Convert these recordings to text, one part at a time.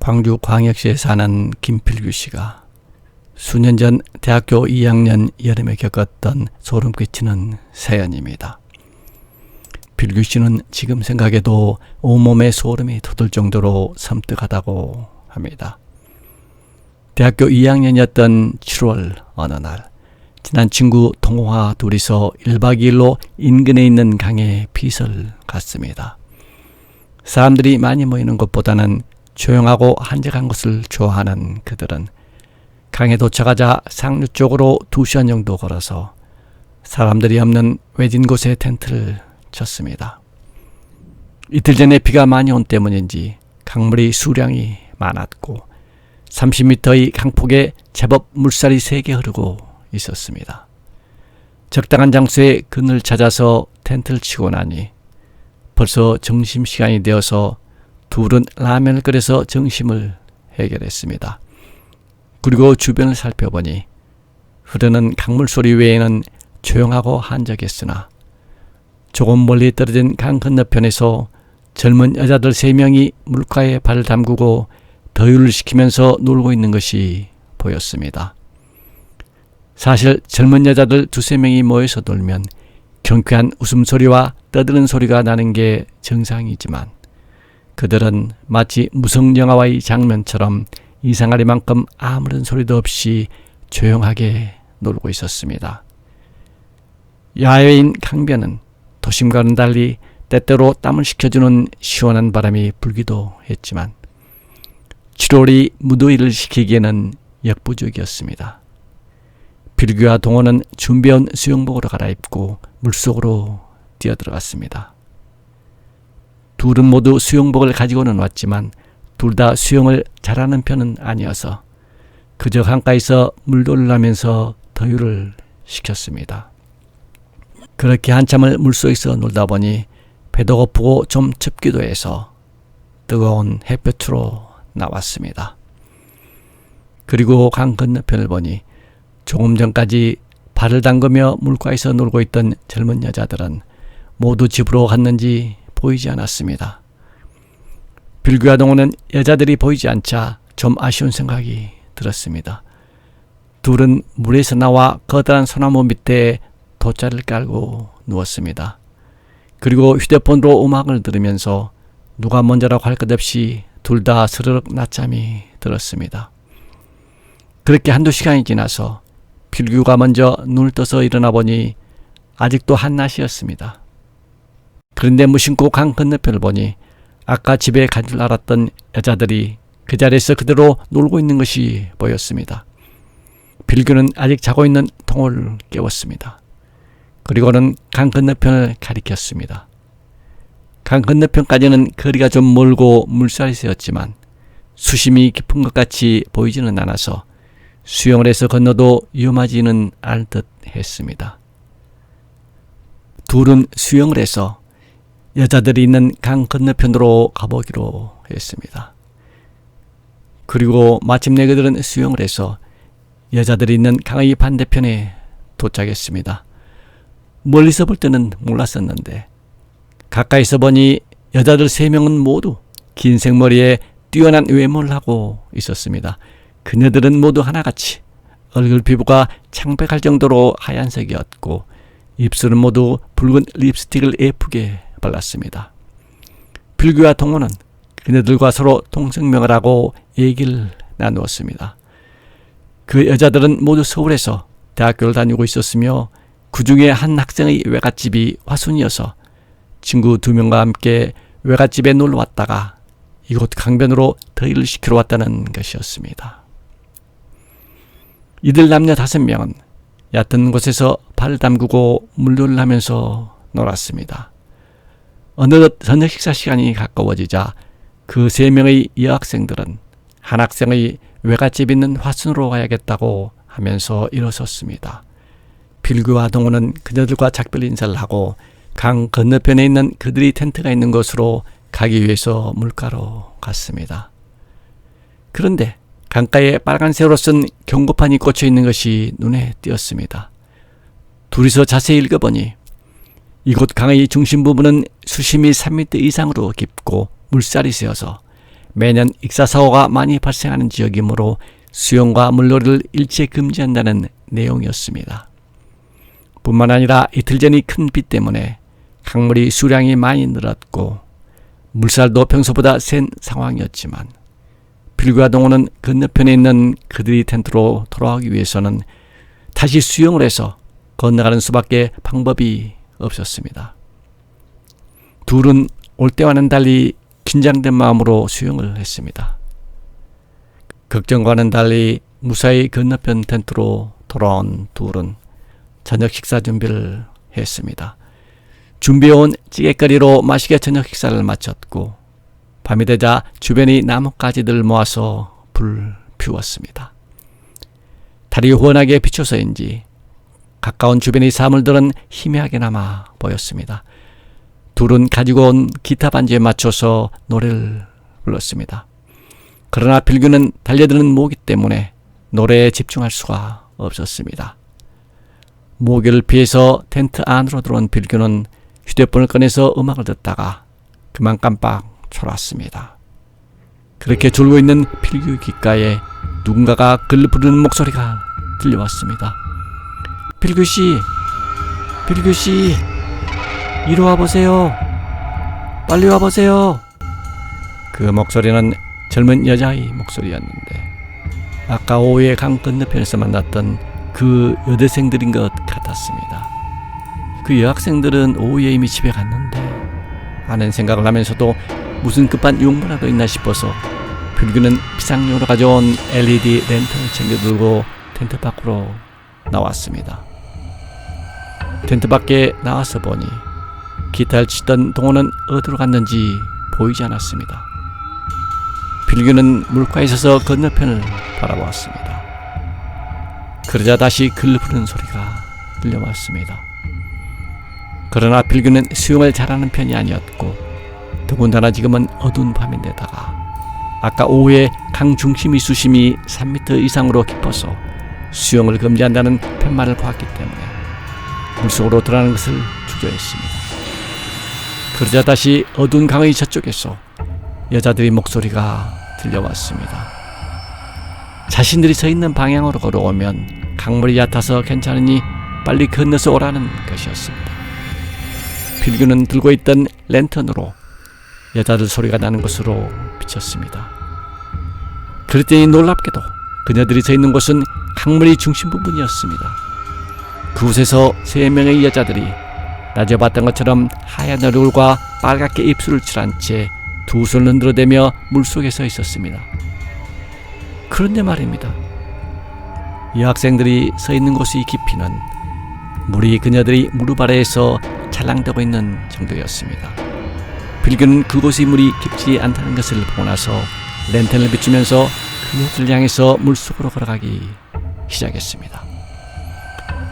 광주광역시에 사는 김필규 씨가 수년 전 대학교 2학년 여름에 겪었던 소름 끼치는 사연입니다. 필규 씨는 지금 생각해도 온몸에 소름이 돋을 정도로 섬뜩하다고 합니다. 대학교 2학년이었던 7월 어느 날 친한 친구 동호와 둘이서 1박 2일로 인근에 있는 강에 빗을 갔습니다. 사람들이 많이 모이는 곳보다는 조용하고 한적한 곳을 좋아하는 그들은 강에 도착하자 상류 쪽으로 2시간 정도 걸어서 사람들이 없는 외진 곳에 텐트를 쳤습니다. 이틀 전에 비가 많이 온 때문인지 강물이 수량이 많았고 30m의 강폭에 제법 물살이 세게 흐르고 있었습니다. 적당한 장소에 그늘 찾아서 텐트를 치고 나니 벌써 점심시간이 되어서 둘은 라면을 끓여서 점심을 해결했습니다. 그리고 주변을 살펴보니 흐르는 강물 소리 외에는 조용하고 한적했으나 조금 멀리 떨어진 강 건너편에서 젊은 여자들 3명이 물가에 발을 담그고 더위를 식히면서 놀고 있는 것이 보였습니다. 사실 젊은 여자들 2-3명이 모여서 놀면 경쾌한 웃음소리와 떠드는 소리가 나는 게 정상이지만 그들은 마치 무성영화의 장면처럼 이상하리만큼 아무런 소리도 없이 조용하게 놀고 있었습니다. 야외인 강변은 도심과는 달리 때때로 땀을 식혀주는 시원한 바람이 불기도 했지만 7월이 무더위를 식히기에는 역부족이었습니다. 필규와 동호는 준비해온 수영복으로 갈아입고 물속으로 뛰어들어갔습니다. 둘은 모두 수영복을 가지고는 왔지만 둘 다 수영을 잘하는 편은 아니어서 그저 강가에서 물놀이를 하면서 더위를 식혔습니다. 그렇게 한참을 물속에서 놀다 보니 배도 고프고 좀 춥기도 해서 뜨거운 햇볕으로 나왔습니다. 그리고 강 건너편을 보니 조금 전까지 발을 담그며 물가에서 놀고 있던 젊은 여자들은 모두 집으로 갔는지 보이지 않았습니다. 필규와 동호는 여자들이 보이지 않자 좀 아쉬운 생각이 들었습니다. 둘은 물에서 나와 커다란 소나무 밑에 돗자리를 깔고 누웠습니다. 그리고 휴대폰으로 음악을 들으면서 누가 먼저라고 할 것 없이 둘 다 스르륵 낮잠이 들었습니다. 그렇게 1-2시간이 지나서 필규가 먼저 눈을 떠서 일어나 보니 아직도 한낮이었습니다. 그런데 무심코 강 건너편을 보니 아까 집에 간 줄 알았던 여자들이 그 자리에서 그대로 놀고 있는 것이 보였습니다. 필규는 아직 자고 있는 동호를 깨웠습니다. 그리고는 강 건너편을 가리켰습니다. 강 건너편까지는 거리가 좀 멀고 물살이 세었지만 수심이 깊은 것 같이 보이지는 않아서 수영을 해서 건너도 위험하지는 않을 듯 했습니다. 둘은 수영을 해서 여자들이 있는 강 건너편으로 가보기로 했습니다. 그리고 마침내 그들은 수영을 해서 여자들이 있는 강의 반대편에 도착했습니다. 멀리서 볼 때는 몰랐었는데 가까이서 보니 여자들 3명은 모두 긴 생머리에 뛰어난 외모를 하고 있었습니다. 그녀들은 모두 하나같이 얼굴 피부가 창백할 정도로 하얀색이었고 입술은 모두 붉은 립스틱을 예쁘게 발랐습니다. 필규와 동호는 그녀들과 서로 통성명을 하고 얘기를 나누었습니다. 그 여자들은 모두 서울에서 대학교를 다니고 있었으며 그 중에 한 학생의 외갓집이 화순이어서 친구 2명과 함께 외갓집에 놀러 왔다가 이곳 강변으로 더위를 식히러 왔다는 것이었습니다. 이들 남녀 5명은 얕은 곳에서 발을 담그고 물놀이를 하면서 놀았습니다. 어느덧 저녁 식사 시간이 가까워지자 그 3명의 여학생들은 한 학생의 외갓집 있는 화순으로 가야겠다고 하면서 일어섰습니다. 필규와 동호는 그녀들과 작별 인사를 하고 강 건너편에 있는 그들이 텐트가 있는 곳으로 가기 위해서 물가로 갔습니다. 그런데 강가에 빨간색으로 쓴 경고판이 꽂혀 있는 것이 눈에 띄었습니다. 둘이서 자세히 읽어보니 이곳 강의 중심 부분은 수심이 3m 이상으로 깊고 물살이 세어서 매년 익사사고가 많이 발생하는 지역이므로 수영과 물놀이를 일체 금지한다는 내용이었습니다. 뿐만 아니라 이틀 전이 큰 비 때문에 강물이 수량이 많이 늘었고 물살도 평소보다 센 상황이었지만 필규와 동호는 건너편에 있는 그들의 텐트로 돌아가기 위해서는 다시 수영을 해서 건너가는 수밖에 방법이 없었습니다. 둘은 올 때와는 달리 긴장된 마음으로 수영을 했습니다. 걱정과는 달리 무사히 건너편 텐트로 돌아온 둘은 저녁 식사 준비를 했습니다. 준비해온 찌개거리로 맛있게 저녁 식사를 마쳤고 밤이 되자 주변의 나뭇가지들을 모아서 불 피웠습니다. 달이 환하게 비춰서인지 가까운 주변의 사물들은 희미하게나마 보였습니다. 둘은 가지고 온 기타 반주에 맞춰서 노래를 불렀습니다. 그러나 필규는 달려드는 모기 때문에 노래에 집중할 수가 없었습니다. 모기를 피해서 텐트 안으로 들어온 필규는 휴대폰을 꺼내서 음악을 듣다가 그만 깜빡 졸았습니다. 그렇게 졸고 있는 필규 귓가에 누군가가 그를 부르는 목소리가 들려왔습니다. 필규씨, 필규씨, 이리 와보세요. 빨리 와보세요. 그 목소리는 젊은 여자의 목소리였는데 아까 오후에 강 건너편에서 만났던 그 여대생들인 것 같았습니다. 그 여학생들은 오후에 이미 집에 갔는데 하는 생각을 하면서도 무슨 급한 용무라도 있나 싶어서 필규는 비상용으로 가져온 LED 랜턴을 챙겨들고 텐트 밖으로 나왔습니다. 텐트 밖에 나와서 보니 기타를 치던 동호는 어디로 갔는지 보이지 않았습니다. 필규는 물가에 서서 건너편을 바라보았습니다. 그러자 다시 그를 부르는 소리가 들려왔습니다. 그러나 필규는 수영을 잘하는 편이 아니었고 더군다나 지금은 어두운 밤인데다가 아까 오후에 강 중심의 수심이 3m 이상으로 깊어서 수영을 금지한다는 팻말을 보았기 때문에 물속으로 들어가는 것을 주저했습니다. 그러자 다시 어두운 강의 저쪽에서 여자들의 목소리가 들려왔습니다. 자신들이 서 있는 방향으로 걸어오면 강물이 얕아서 괜찮으니 빨리 건너서 오라는 것이었습니다. 필규는 들고 있던 랜턴으로 여자들 소리가 나는 곳으로 비쳤습니다. 그랬더니 놀랍게도 그녀들이 서 있는 곳은 강물의 중심 부분이었습니다. 그곳에서 3명의 여자들이 낮에 봤던 것처럼 하얀 얼굴과 빨갛게 입술을 칠한 채 두 손을 흔들어대며 물속에 서 있었습니다. 그런데 말입니다. 여학생들이 서 있는 곳의 깊이는 물이 그녀들이 무릎 아래에서 찰랑대고 있는 정도였습니다. 필규는 그곳의 물이 깊지 않다는 것을 보고 나서 랜턴을 비추면서 그녀들 향해서 물속으로 걸어가기 시작했습니다.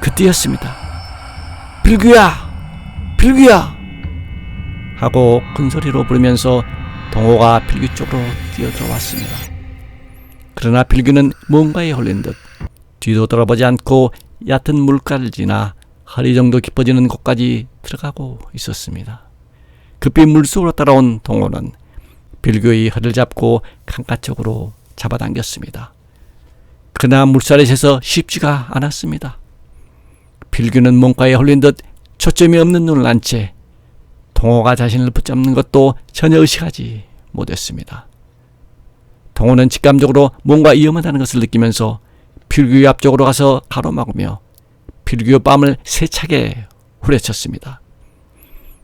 그때였습니다. 필규야! 필규야! 하고 큰소리로 부르면서 동호가 필규 쪽으로 뛰어들어왔습니다. 그러나 필규는 뭔가에 홀린 듯 뒤도 돌아보지 않고 얕은 물가를 지나 허리 정도 깊어지는 곳까지 들어가고 있었습니다. 급히 물속으로 따라온 동호는 필규의 허리를 잡고 강가 쪽으로 잡아당겼습니다. 그러나 물살에 새서 쉽지가 않았습니다. 필규는 뭔가에 홀린 듯 초점이 없는 눈을 안 채 동호가 자신을 붙잡는 것도 전혀 의식하지 못했습니다. 동호는 직감적으로 뭔가 위험하다는 것을 느끼면서 필규의 앞쪽으로 가서 가로막으며 필규의 뺨을 세차게 후려쳤습니다.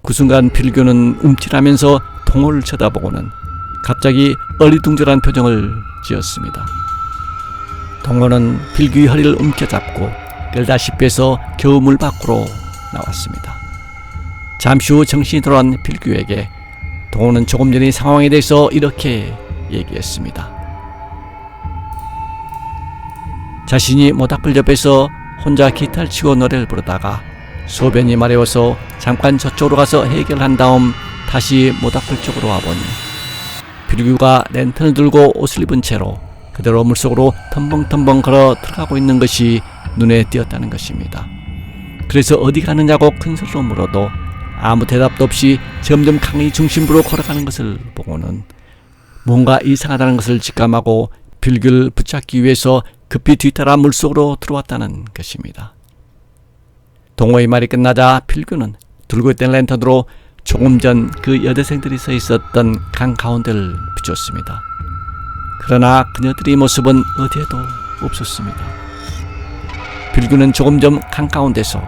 그 순간 필규는 움찔하면서 동호를 쳐다보고는 갑자기 어리둥절한 표정을 지었습니다. 동호는 필규의 허리를 움켜잡고 끌다시피 해서 겨우 물 밖으로 나왔습니다. 잠시 후 정신이 돌아온 필규에게 동호는 조금 전의 상황에 대해서 이렇게 얘기했습니다. 자신이 모닥불 옆에서 혼자 기타를 치고 노래를 부르다가 소변이 마려워서 잠깐 저쪽으로 가서 해결한 다음 다시 모닥불 쪽으로 와보니 필규가 랜턴을 들고 옷을 입은 채로 그대로 물속으로 텀벙텀벙 걸어 들어가고 있는 것이 눈에 띄었다는 것입니다. 그래서 어디 가느냐고 큰소리로 물어도 아무 대답도 없이 점점 강의 중심부로 걸어가는 것을 보고는 뭔가 이상하다는 것을 직감하고 필규를 붙잡기 위해서 급히 뒤따라 물속으로 들어왔다는 것입니다. 동호회 말이 끝나자 필규는 들고 있던 랜턴으로 조금 전 그 여대생들이 서 있었던 강 가운데를 비췄습니다. 그러나 그녀들의 모습은 어디에도 없었습니다. 필규는 조금 전 강 가운데서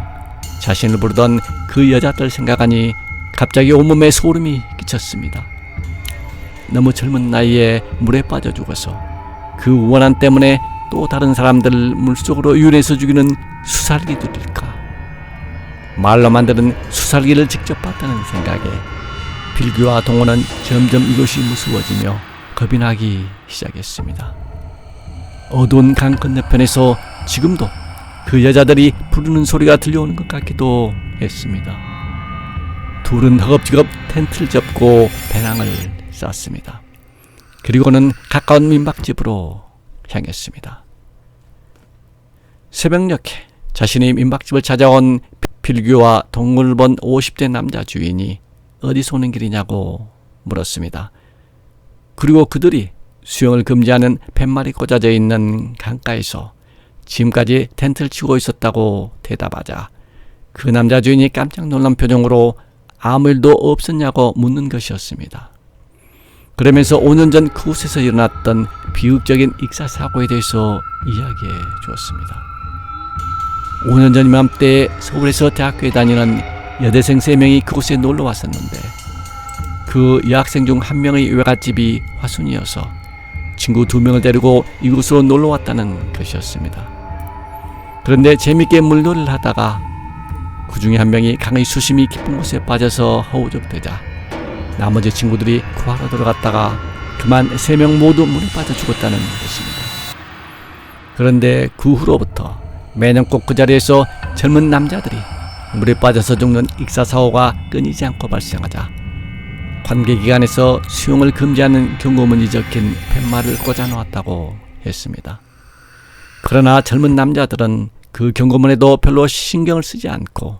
자신을 부르던 그 여자들 생각하니 갑자기 온몸에 소름이 끼쳤습니다. 너무 젊은 나이에 물에 빠져 죽어서 그 원한 때문에 또 다른 사람들을 물속으로 유인해서 죽이는 수살기들일까? 말로 만드는 수살기를 직접 봤다는 생각에 필규와 동호는 점점 이것이 무서워지며 겁이 나기 시작했습니다. 어두운 강 건너편에서 지금도 그 여자들이 부르는 소리가 들려오는 것 같기도 했습니다. 둘은 허겁지겁 텐트를 접고 배낭을 쌌습니다. 그리고는 가까운 민박집으로 향했습니다. 새벽녘에 자신의 민박집을 찾아온 필규와 동물을 본 50대 남자 주인이 어디서 오는 길이냐고 물었습니다. 그리고 그들이 수영을 금지하는 팻말이 꽂아져 있는 강가에서 지금까지 텐트를 치고 있었다고 대답하자 그 남자 주인이 깜짝 놀란 표정으로 아무 일도 없었냐고 묻는 것이었습니다. 그러면서 5년 전 그곳에서 일어났던 비극적인 익사사고에 대해서 이야기해 주었습니다. 5년 전 이맘때 서울에서 대학교에 다니는 여대생 3명이 그곳에 놀러 왔었는데 그 여학생 중 한 명의 외갓집이 화순이어서 친구 2명을 데리고 이곳으로 놀러 왔다는 것이었습니다. 그런데 재밌게 물놀이를 하다가 그 중에 한 명이 강의 수심이 깊은 곳에 빠져서 허우적대자 나머지 친구들이 구하러 들어갔다가 그만 3명 모두 물에 빠져 죽었다는 것입니다. 그런데 그 후로부터 매년 꼭 그 자리에서 젊은 남자들이 물에 빠져서 죽는 익사사고가 끊이지 않고 발생하자 관계기관에서 수영을 금지하는 경고문이 적힌 팻말을 꽂아놓았다고 했습니다. 그러나 젊은 남자들은 그 경고문에도 별로 신경을 쓰지 않고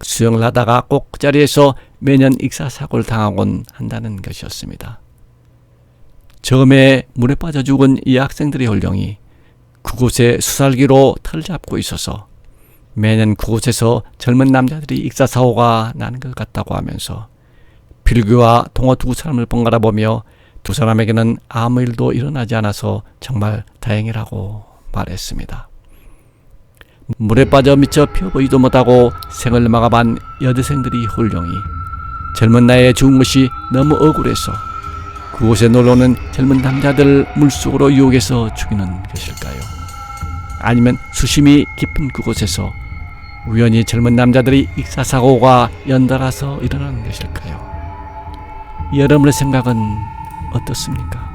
수영을 하다가 꼭 그 자리에서 매년 익사사고를 당하곤 한다는 것이었습니다. 처음에 물에 빠져 죽은 이 학생들의 혼령이 그곳에 수살기로 털을 잡고 있어서 매년 그곳에서 젊은 남자들이 익사사고가 나는 것 같다고 하면서 필규와 동호 2사람을 번갈아 보며 2사람에게는 아무 일도 일어나지 않아서 정말 다행이라고 말했습니다. 물에 빠져 미처 피어보지도 못하고 생을 마감한 여대생들이 홀령이 젊은 나이에 죽은 것이 너무 억울해서 그곳에 놀러오는 젊은 남자들을 물속으로 유혹해서 죽이는 것일까요? 아니면 수심이 깊은 그곳에서 우연히 젊은 남자들이 익사사고가 연달아서 일어나는 것일까요? 여러분의 생각은 어떻습니까?